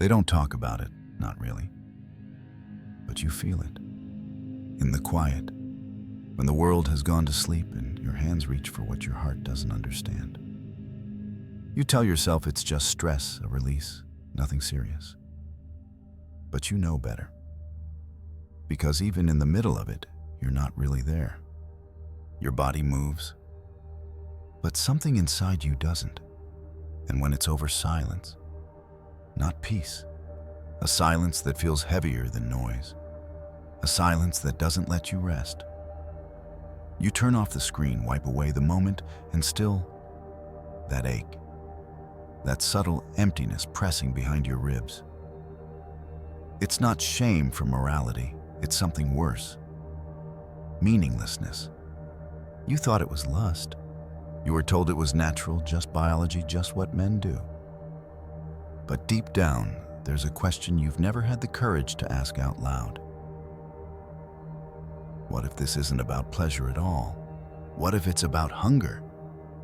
They don't talk about it, not really. But you feel it. In the quiet, when the world has gone to sleep and your hands reach for what your heart doesn't understand. You tell yourself it's just stress, a release, nothing serious. But you know better. Because even in the middle of it, you're not really there. Your body moves, but something inside you doesn't. And when it's over, silence, not peace. A silence that feels heavier than noise. A silence that doesn't let you rest. You turn off the screen, wipe away the moment, and still, that ache. That subtle emptiness pressing behind your ribs. It's not shame for morality, it's something worse. Meaninglessness. You thought it was lust. You were told it was natural, just biology, just what men do. But deep down, there's a question you've never had the courage to ask out loud. What if this isn't about pleasure at all? What if it's about hunger?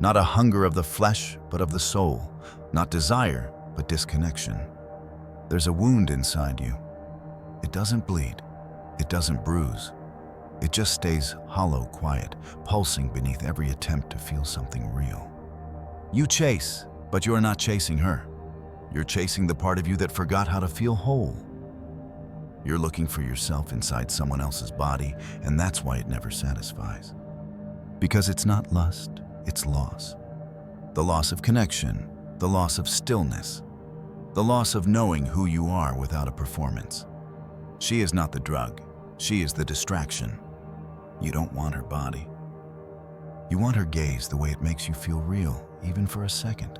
Not a hunger of the flesh, but of the soul. Not desire, but disconnection. There's a wound inside you. It doesn't bleed. It doesn't bruise. It just stays hollow, quiet, pulsing beneath every attempt to feel something real. You chase, but you're not chasing her. You're chasing the part of you that forgot how to feel whole. You're looking for yourself inside someone else's body, and that's why it never satisfies. Because it's not lust, it's loss. The loss of connection, the loss of stillness, the loss of knowing who you are without a performance. She is not the drug, she is the distraction. You don't want her body. You want her gaze the way it makes you feel real, even for a second.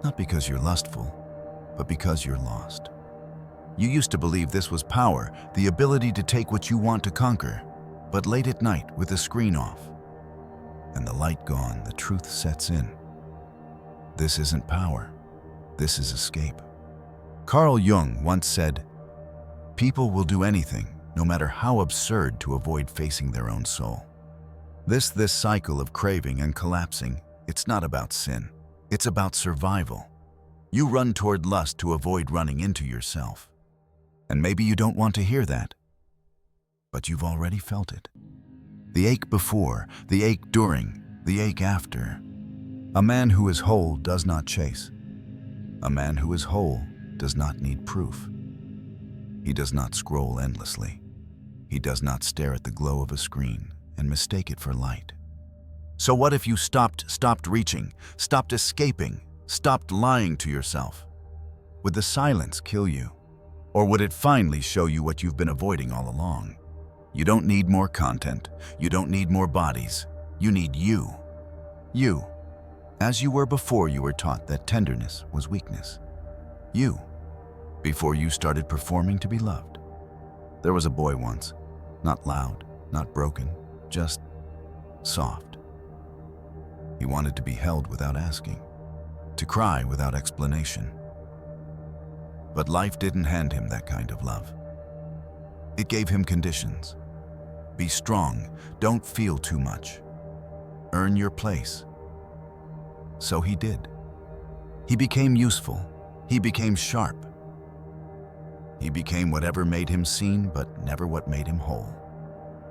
Not because you're lustful, but because you're lost. You used to believe this was power, the ability to take what you want to conquer. But late at night, with the screen off, and the light gone, the truth sets in. This isn't power. This is escape. Carl Jung once said, "People will do anything, no matter how absurd, to avoid facing their own soul." This cycle of craving and collapsing, it's not about sin. It's about survival. You run toward lust to avoid running into yourself. And maybe you don't want to hear that, but you've already felt it. The ache before, the ache during, the ache after. A man who is whole does not chase. A man who is whole does not need proof. He does not scroll endlessly. He does not stare at the glow of a screen and mistake it for light. So what if you stopped reaching, stopped escaping, stopped lying to yourself? Would the silence kill you? Or would it finally show you what you've been avoiding all along? You don't need more content. You don't need more bodies. You need you. You. As you were before you were taught that tenderness was weakness. You. Before you started performing to be loved. There was a boy once, not loud, not broken, just soft. He wanted to be held without asking, to cry without explanation. But life didn't hand him that kind of love. It gave him conditions. Be strong, don't feel too much. Earn your place. So he did. He became useful. He became sharp. He became whatever made him seen, but never what made him whole.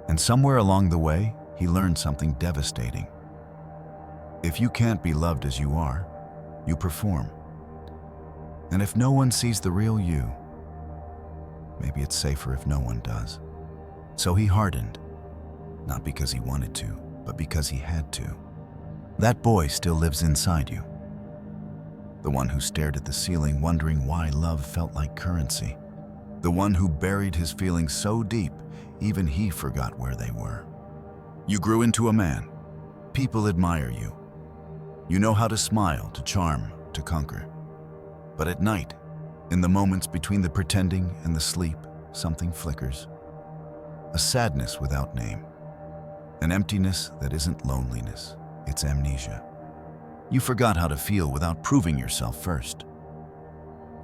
And somewhere along the way, he learned something devastating. If you can't be loved as you are, you perform. And if no one sees the real you, maybe it's safer if no one does. So he hardened, not because he wanted to, but because he had to. That boy still lives inside you. The one who stared at the ceiling wondering why love felt like currency. The one who buried his feelings so deep, even he forgot where they were. You grew into a man. People admire you. You know how to smile, to charm, to conquer. But at night, in the moments between the pretending and the sleep, something flickers. A sadness without name. An emptiness that isn't loneliness, it's amnesia. You forgot how to feel without proving yourself first.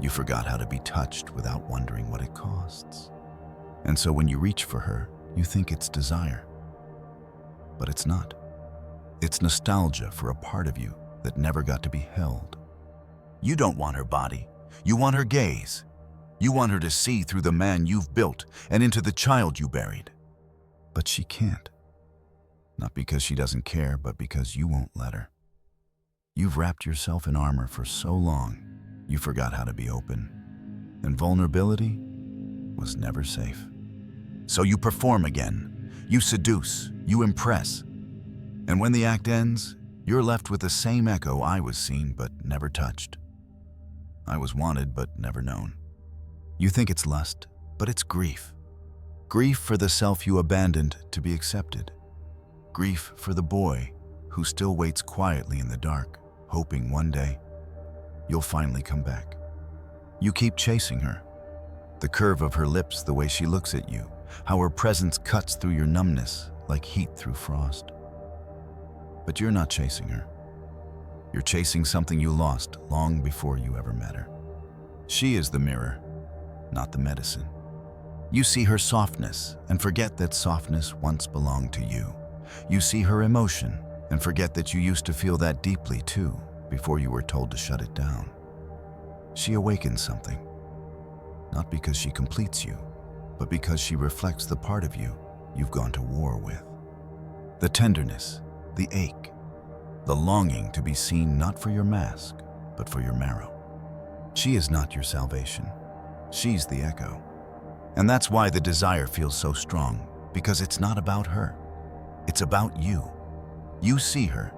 You forgot how to be touched without wondering what it costs. And so when you reach for her, you think it's desire. But it's not. It's nostalgia for a part of you that never got to be held. You don't want her body. You want her gaze. You want her to see through the man you've built and into the child you buried. But she can't. Not because she doesn't care, but because you won't let her. You've wrapped yourself in armor for so long, you forgot how to be open. And vulnerability was never safe. So you perform again. You seduce. You impress. And when the act ends, you're left with the same echo. I was seen but never touched. I was wanted but never known. You think it's lust, but it's grief. Grief for the self you abandoned to be accepted. Grief for the boy who still waits quietly in the dark, hoping one day you'll finally come back. You keep chasing her. The curve of her lips, the way she looks at you, how her presence cuts through your numbness like heat through frost. But you're not chasing her. You're chasing something you lost long before you ever met her. She is the mirror, not the medicine. You see her softness and forget that softness once belonged to you. You see her emotion and forget that you used to feel that deeply too before you were told to shut it down. She awakens something, not because she completes you, but because she reflects the part of you you've gone to war with. The tenderness, the ache, the longing to be seen not for your mask, but for your marrow. She is not your salvation. She's the echo. And that's why the desire feels so strong, because it's not about her. It's about you. You see her,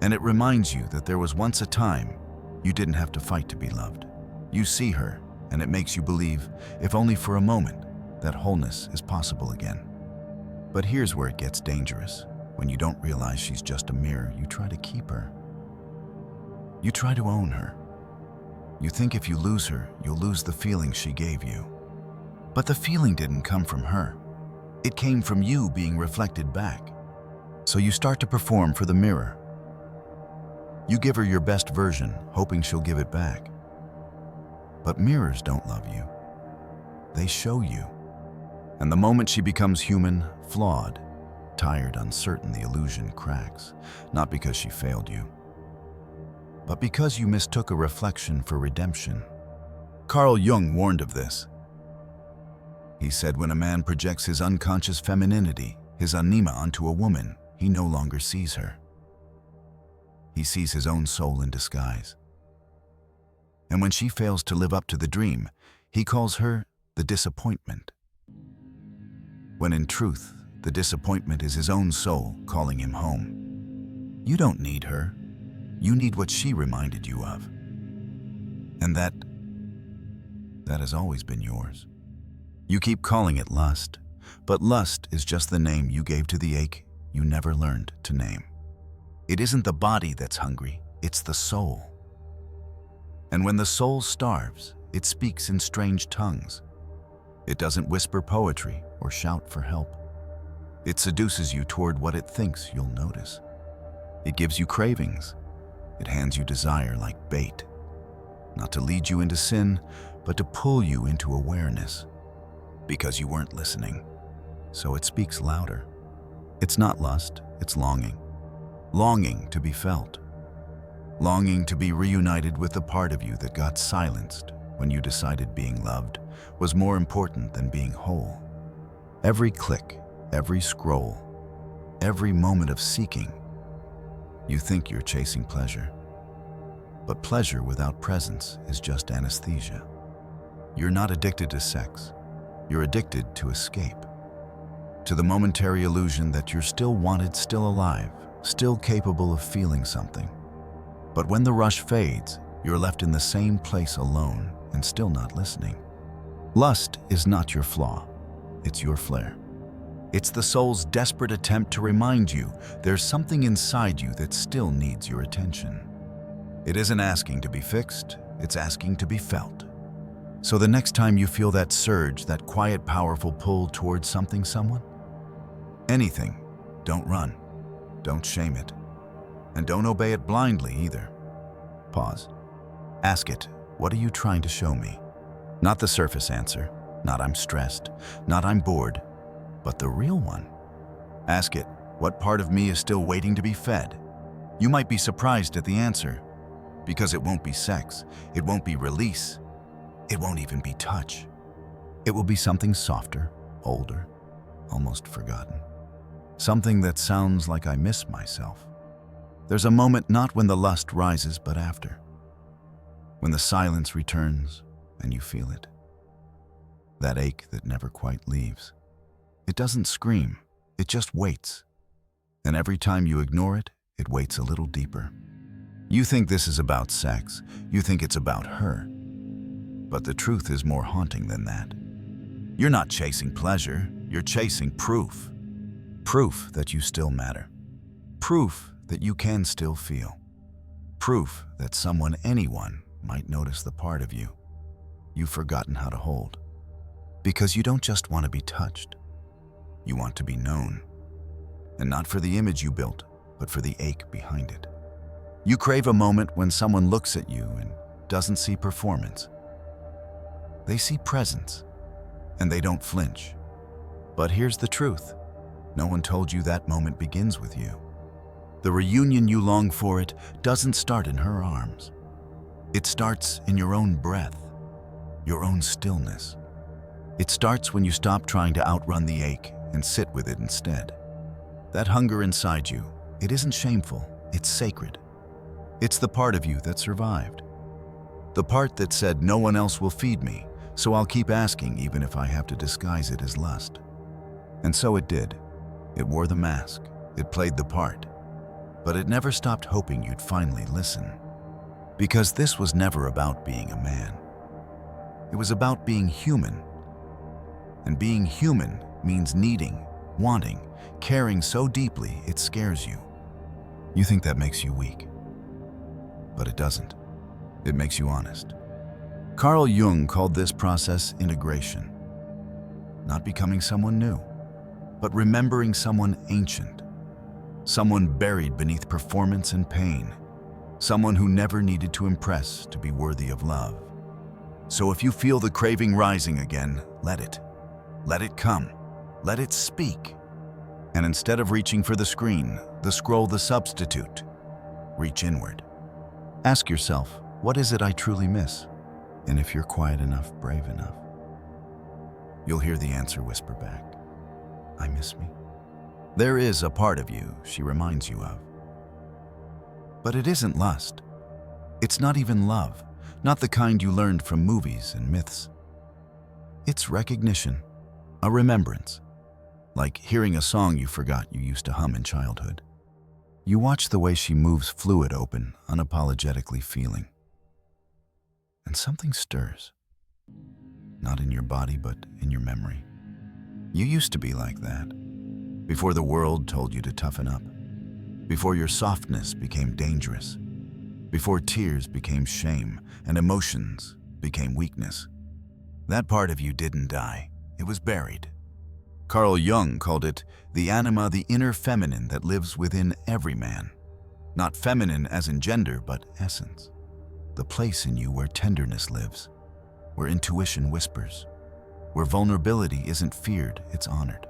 and it reminds you that there was once a time you didn't have to fight to be loved. You see her, and it makes you believe, if only for a moment, that wholeness is possible again. But here's where it gets dangerous. When you don't realize she's just a mirror, you try to keep her. You try to own her. You think if you lose her, you'll lose the feeling she gave you. But the feeling didn't come from her. It came from you being reflected back. So you start to perform for the mirror. You give her your best version, hoping she'll give it back. But mirrors don't love you. They show you. And the moment she becomes human, flawed, tired, uncertain, the illusion cracks, not because she failed you, but because you mistook a reflection for redemption. Carl Jung warned of this. He said when a man projects his unconscious femininity, his anima, onto a woman, he no longer sees her. He sees his own soul in disguise. And when she fails to live up to the dream, he calls her the disappointment. When in truth, the disappointment is his own soul calling him home. You don't need her. You need what she reminded you of. And that has always been yours. You keep calling it lust, but lust is just the name you gave to the ache you never learned to name. It isn't the body that's hungry, it's the soul. And when the soul starves, it speaks in strange tongues. It doesn't whisper poetry or shout for help. It seduces you toward what it thinks you'll notice. It gives you cravings. It hands you desire like bait, not to lead you into sin, but to pull you into awareness. Because you weren't listening, so it speaks louder. It's not lust, it's longing. Longing to be felt. Longing to be reunited with the part of you that got silenced when you decided being loved was more important than being whole. Every click, every scroll, every moment of seeking, you think you're chasing pleasure. But pleasure without presence is just anesthesia. You're not addicted to sex. You're addicted to escape. To the momentary illusion that you're still wanted, still alive, still capable of feeling something. But when the rush fades, you're left in the same place alone and still not listening. Lust is not your flaw. It's your flare. It's the soul's desperate attempt to remind you there's something inside you that still needs your attention. It isn't asking to be fixed, it's asking to be felt. So the next time you feel that surge, that quiet, powerful pull towards something, someone, anything, don't run, don't shame it, and don't obey it blindly either. Pause. Ask it, what are you trying to show me? Not the surface answer, not I'm stressed, not I'm bored, but the real one. Ask it, what part of me is still waiting to be fed? You might be surprised at the answer, because it won't be sex, it won't be release, It won't even be touch. It will be something softer, older, almost forgotten. Something that sounds like I miss myself. There's a moment not when the lust rises, but after. When the silence returns and you feel it. That ache that never quite leaves. It doesn't scream, it just waits. And every time you ignore it, it waits a little deeper. You think this is about sex, you think it's about her. But the truth is more haunting than that. You're not chasing pleasure, you're chasing proof. Proof that you still matter. Proof that you can still feel. Proof that someone, anyone, might notice the part of you you've forgotten how to hold. Because you don't just want to be touched. You want to be known. And not for the image you built, but for the ache behind it. You crave a moment when someone looks at you and doesn't see performance. They see presence, and they don't flinch. But here's the truth. No one told you that moment begins with you. The reunion you long for, it doesn't start in her arms. It starts in your own breath, your own stillness. It starts when you stop trying to outrun the ache and sit with it instead. That hunger inside you, it isn't shameful, it's sacred. It's the part of you that survived. The part that said, no one else will feed me, so I'll keep asking even if I have to disguise it as lust. And so it did. It wore the mask, it played the part. But it never stopped hoping you'd finally listen. Because this was never about being a man. It was about being human. And being human means needing, wanting, caring so deeply it scares you. You think that makes you weak. But it doesn't. It makes you honest. Carl Jung called this process integration. Not becoming someone new, but remembering someone ancient. Someone buried beneath performance and pain. Someone who never needed to impress to be worthy of love. So if you feel the craving rising again, let it. Let it come. Let it speak. And instead of reaching for the screen, the scroll, the substitute, reach inward. Ask yourself, what is it I truly miss? And if you're quiet enough, brave enough, you'll hear the answer whisper back, I miss me. There is a part of you she reminds you of. But it isn't lust. It's not even love, not the kind you learned from movies and myths. It's recognition, a remembrance, like hearing a song you forgot you used to hum in childhood. You watch the way she moves fluid open, unapologetically feeling. And something stirs. Not in your body, but in your memory. You used to be like that, before the world told you to toughen up, before your softness became dangerous, before tears became shame and emotions became weakness. That part of you didn't die, it was buried. Carl Jung called it the anima, the inner feminine that lives within every man. Not feminine as in gender, but essence. The place in you where tenderness lives, where intuition whispers, where vulnerability isn't feared, it's honored.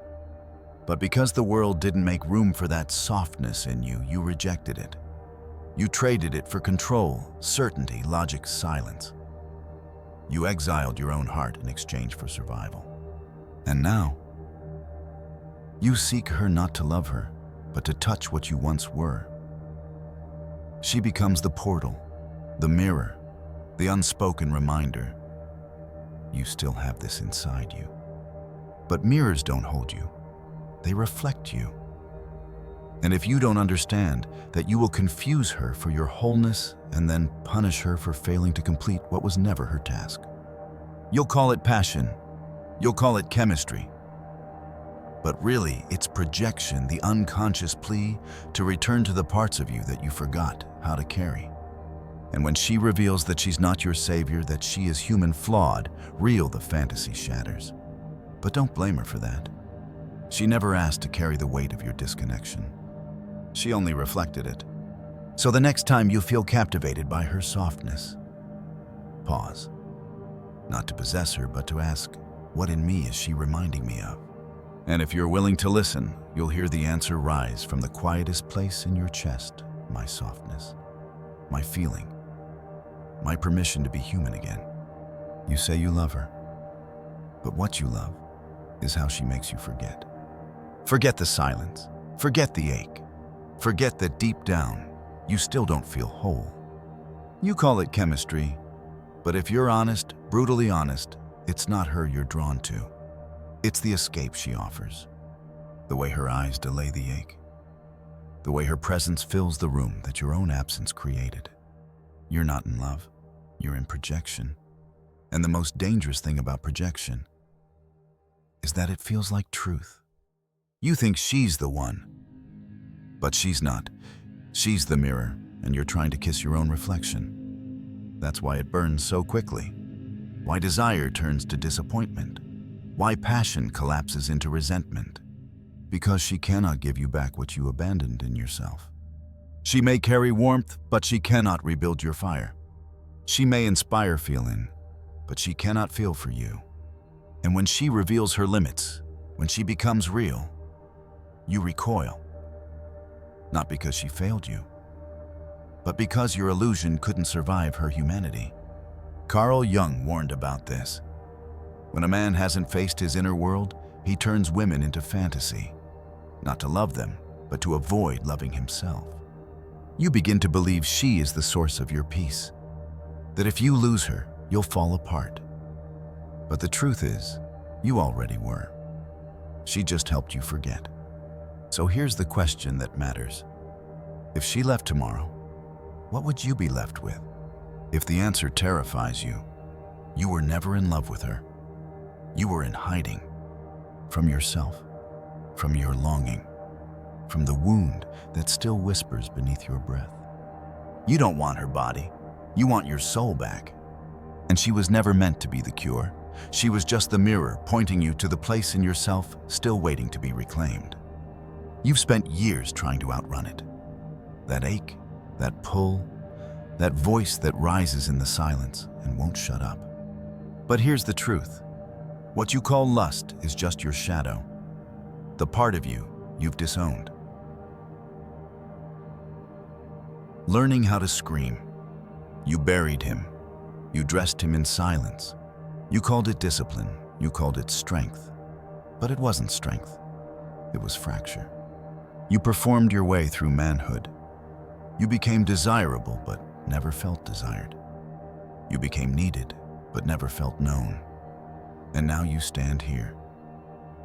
But because the world didn't make room for that softness in you, you rejected it. You traded it for control, certainty, logic, silence. You exiled your own heart in exchange for survival. And now, you seek her not to love her, but to touch what you once were. She becomes the portal, the mirror, the unspoken reminder. You still have this inside you. But mirrors don't hold you. They reflect you. And if you don't understand that you will confuse her for your wholeness and then punish her for failing to complete what was never her task. You'll call it passion. You'll call it chemistry. But really, it's projection, the unconscious plea to return to the parts of you that you forgot how to carry. And when she reveals that she's not your savior, that she is human flawed, real the fantasy shatters. But don't blame her for that. She never asked to carry the weight of your disconnection. She only reflected it. So the next time you feel captivated by her softness, pause. Not to possess her, but to ask, what in me is she reminding me of? And if you're willing to listen, you'll hear the answer rise from the quietest place in your chest, my softness, my feeling, my permission to be human again. You say you love her, but what you love is how she makes you forget. Forget the silence, forget the ache, forget that deep down, you still don't feel whole. You call it chemistry, but if you're honest, brutally honest, it's not her you're drawn to. It's the escape she offers. The way her eyes delay the ache. The way her presence fills the room that your own absence created. You're not in love, you're in projection. And the most dangerous thing about projection is that it feels like truth. You think she's the one, but she's not. She's the mirror, and you're trying to kiss your own reflection. That's why it burns so quickly. Why desire turns to disappointment. Why passion collapses into resentment. Because she cannot give you back what you abandoned in yourself. She may carry warmth, but she cannot rebuild your fire. She may inspire feeling, but she cannot feel for you. And when she reveals her limits, when she becomes real, you recoil. Not because she failed you, but because your illusion couldn't survive her humanity. Carl Jung warned about this. When a man hasn't faced his inner world, he turns women into fantasy. Not to love them, but to avoid loving himself. You begin to believe she is the source of your peace. That if you lose her, you'll fall apart. But the truth is, you already were. She just helped you forget. So here's the question that matters. If she left tomorrow, what would you be left with? If the answer terrifies you, you were never in love with her. You were in hiding from yourself, from your longing, from the wound that still whispers beneath your breath. You don't want her body, you want your soul back. And she was never meant to be the cure. She was just the mirror pointing you to the place in yourself still waiting to be reclaimed. You've spent years trying to outrun it. That ache, that pull, that voice that rises in the silence and won't shut up. But here's the truth. What you call lust is just your shadow, the part of you you've disowned. Learning how to scream. You buried him. You dressed him in silence. You called it discipline. You called it strength. But it wasn't strength. It was fracture. You performed your way through manhood. You became desirable, but never felt desired. You became needed, but never felt known. And now you stand here,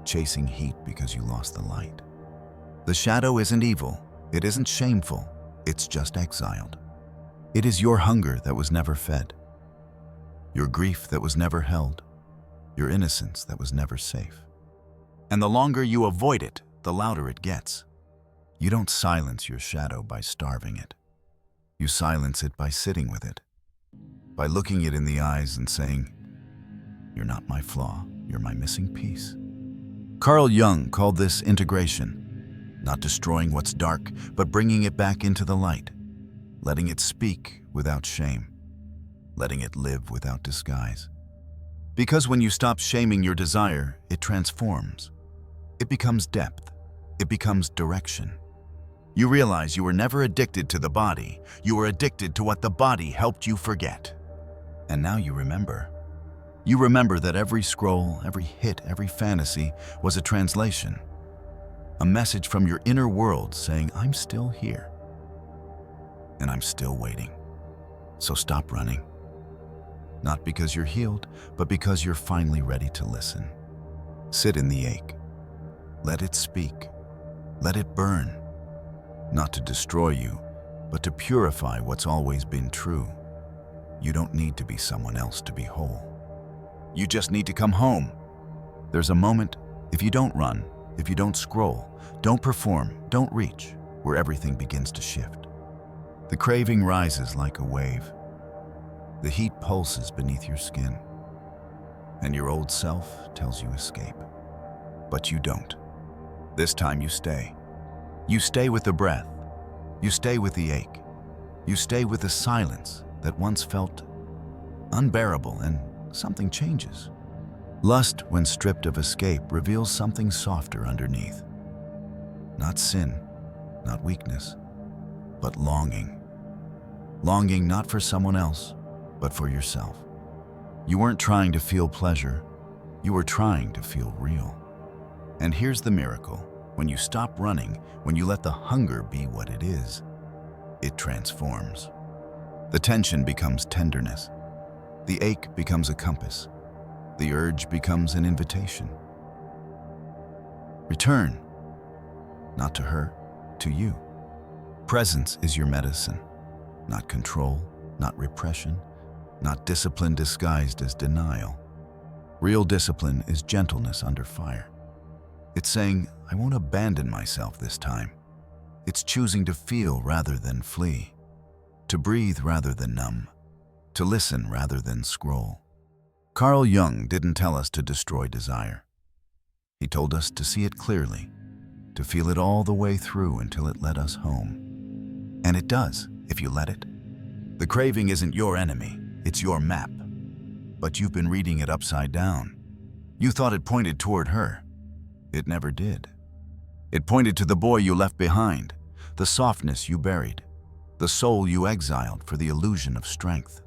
chasing heat because you lost the light. The shadow isn't evil. It isn't shameful. It's just exiled. It is your hunger that was never fed, your grief that was never held, your innocence that was never safe. And the longer you avoid it, the louder it gets. You don't silence your shadow by starving it. You silence it by sitting with it, by looking it in the eyes and saying, "You're not my flaw, you're my missing piece." Carl Jung called this integration, not destroying what's dark, but bringing it back into the light, letting it speak without shame, letting it live without disguise. Because when you stop shaming your desire, it transforms. It becomes depth. It becomes direction. You realize you were never addicted to the body. You were addicted to what the body helped you forget. And now you remember. You remember that every scroll, every hit, every fantasy was a translation. A message from your inner world saying, "I'm still here. And I'm still waiting." So stop running. Not because you're healed, but because you're finally ready to listen. Sit in the ache. Let it speak. Let it burn. Not to destroy you, but to purify what's always been true. You don't need to be someone else to be whole. You just need to come home. There's a moment, if you don't run, if you don't scroll, don't perform, don't reach, where everything begins to shift. The craving rises like a wave. The heat pulses beneath your skin. And your old self tells you escape. But you don't. This time you stay. You stay with the breath. You stay with the ache. You stay with the silence that once felt unbearable, and something changes. Lust, when stripped of escape, reveals something softer underneath. Not sin, not weakness, but longing. Longing not for someone else, but for yourself. You weren't trying to feel pleasure, you were trying to feel real. And here's the miracle. When you stop running, when you let the hunger be what it is, it transforms. The tension becomes tenderness. The ache becomes a compass. The urge becomes an invitation. Return, not to her, to you. Presence is your medicine, not control, not repression, not discipline disguised as denial. Real discipline is gentleness under fire. It's saying, I won't abandon myself this time. It's choosing to feel rather than flee, to breathe rather than numb, to listen rather than scroll. Carl Jung didn't tell us to destroy desire. He told us to see it clearly, to feel it all the way through until it led us home. And it does, if you let it. The craving isn't your enemy, it's your map. But you've been reading it upside down. You thought it pointed toward her. It never did. It pointed to the boy you left behind, the softness you buried, the soul you exiled for the illusion of strength.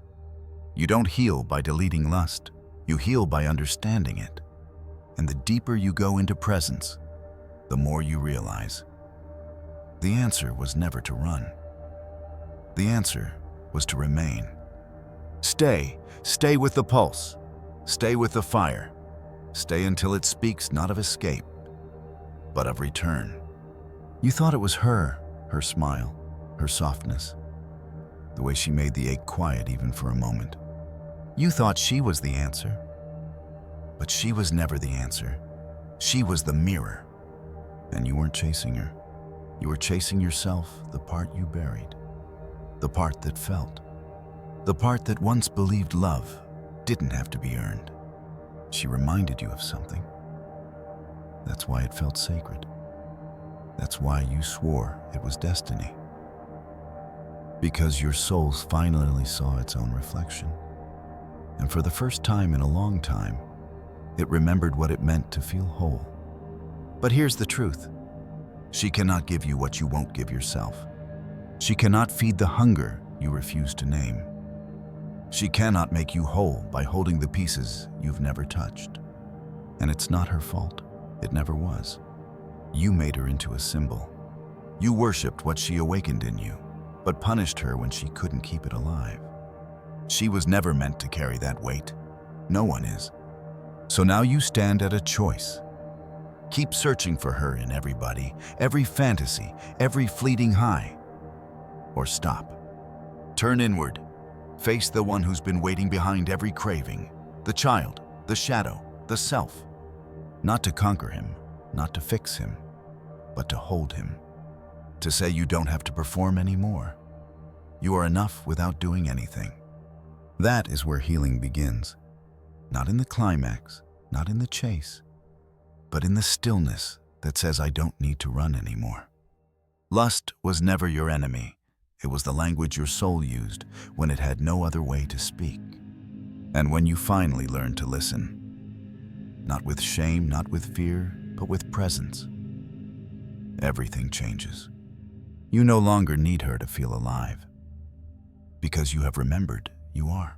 You don't heal by deleting lust. You heal by understanding it. And the deeper you go into presence, the more you realize. The answer was never to run. The answer was to remain. Stay with the pulse. Stay with the fire. Stay until it speaks not of escape, but of return. You thought it was her smile, her softness, the way she made the ache quiet even for a moment. You thought she was the answer, but she was never the answer. She was the mirror, and you weren't chasing her. You were chasing yourself, the part you buried, the part that felt, the part that once believed love didn't have to be earned. She reminded you of something. That's why it felt sacred. That's why you swore it was destiny. Because your soul finally saw its own reflection. And for the first time in a long time, it remembered what it meant to feel whole. But here's the truth. She cannot give you what you won't give yourself. She cannot feed the hunger you refuse to name. She cannot make you whole by holding the pieces you've never touched. And it's not her fault. It never was. You made her into a symbol. You worshipped what she awakened in you, but punished her when she couldn't keep it alive. She was never meant to carry that weight. No one is. So now you stand at a choice. Keep searching for her in everybody, every fantasy, every fleeting high. Or stop. Turn inward. Face the one who's been waiting behind every craving, the child, the shadow, the self. Not to conquer him, not to fix him, but to hold him. To say you don't have to perform anymore. You are enough without doing anything. That is where healing begins. Not in the climax, not in the chase, but in the stillness that says I don't need to run anymore. Lust was never your enemy. It was the language your soul used when it had no other way to speak. And when you finally learned to listen, not with shame, not with fear, but with presence, everything changes. You no longer need her to feel alive, because you have remembered you are.